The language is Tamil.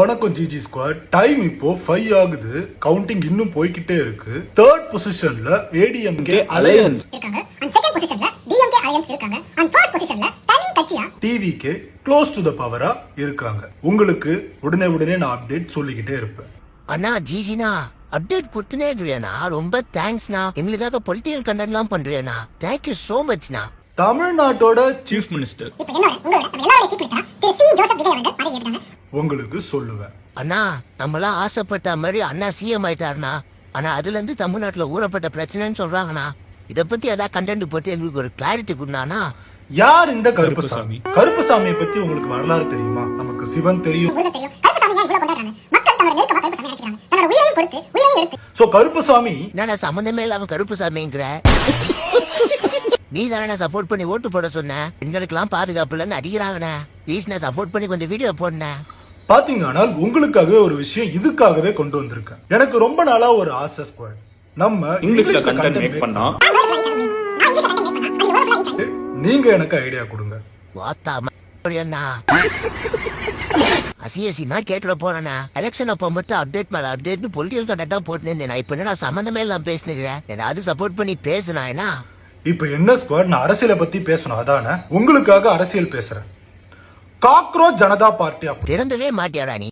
வணக்கம் ஜிஜி ஸ்குவாட். டைம் இப்போ 5 ஆகுது. கவுண்டிங் இன்னும் போய்கிட்டே இருக்கு. தேர்ட் பொசிஷன்ல ஏடிஎம்கே அலையன்ஸ் இருக்காங்க. அண்ட் செகண்ட் பொசிஷன்ல டிஎம்கே அலையன்ஸ் இருக்காங்க. அண்ட் ஃபர்ஸ்ட் பொசிஷன்ல தனி கட்சியா டிவிகே க்ளோஸ் டு த பவரா இருக்காங்க. உங்களுக்கு உடனே நான் அப்டேட் சொல்லிக்கிட்டே இருப்பேன். அண்ணா ஜிஜினா அப்டேட் கொடுத்துனே இருக்கிறேண்ணா. ரொம்ப தேங்க்ஸ்ண்ணா. எங்களுக்காக பொலிட்டிக்கல் கண்டென்ட்லாம் பண்றேண்ணா. தேங்க்யூ சோ மச்ண்ணா. தமிழ்நாட்டோட சீஃப் மினிஸ்டர் இப்போ உங்களோட எல்லாரோட சீஃப் மினிஸ்டரா திரு சி ஜோசப் விஜய் அவர்கள் பதவி ஏற்றாங்க. உங்களுக்கு சொல்லுவேன். அண்ணா நம்மளாம் ஆசைப்பட்ட மாதிரி அண்ணா சிஎம் ஆயிட்டாருண்ணா. ஆனா அதுல இருந்து தமிழ்நாட்டுல ஊறப்பட்ட பிரச்சனைன்னு சொல்றாங்கண்ணா. இத பத்தி ஏதாவது கண்டென்ட் போட்டு எங்களுக்கு ஒரு கிளாரிட்டி கொடுனானா. யார் இந்த கருப்பசாமி? கருப்பசாமியை பத்தி உங்களுக்கு வரலாறு தெரியுமா? நமக்கு சிவன் தெரியும். உங்களுக்கு தெரியும் கருப்பசாமி ஏன் இவ்வளவு கொண்டாடுறாங்க? மக்கள் தன்னோட நெருக்கமா கருப்பசாமி நினைக்கிறாங்க. தன்னோட உயிரையும் கொடுத்து உயிரையும் எடுத்து. சோ கருப்பசாமி என்னடா சம்பந்தமே இல்லாம கருப்புசாமிங்கிற? நீ தானே சப்போர்ட் பண்ணி ஓட்டு போட சொன்ன. பெண்களுக்கெல்லாம் பாதுகாப்பு இல்லைன்னு அடிக்கிறாங்கண்ணே. ப்ளீஸ் நான் சப்போர்ட் பண்ணி கொஞ்சம் வீடியோ போடுனேன். பாத்தீங்க. ஆனால் உங்களுக்காகவே ஒரு விஷயம் இதுக்காகவே கொண்டு வந்திருக்கேன். எனக்கு ரொம்ப நாளா ஒரு ஆசை ஸ்குவாட். நம்ம இங்கிலீஷ்ல கண்டென்ட் மேக் பண்ணா நீங்க எனக்கு ஐடியா கொடுங்க. வாத்தாம அசியசினா கேட்டுட போறேண்ணா. எலெக்ஷன் அப்போ மட்டும் அப்டேட் மேல அப்டேட்னு பொலிட்டிக்கல் கண்டென்ட்டா போட்டுனேன். நான் இப்ப என்ன சம்பந்தமே இல்லாம பேசினுக்கிறேன். ஏதாவது சப்போர்ட் பண்ணி பேசுனா என்ன? இப்ப என்ன ஸ்குவாட், நான் அரசியலை பத்தி பேசணும். அதானே உங்களுக்காக அரசியல் பேசுறேன். காக்ரோச் ஜனதா பார்ட்டி திறந்தவே மாட்டியாடா நீ.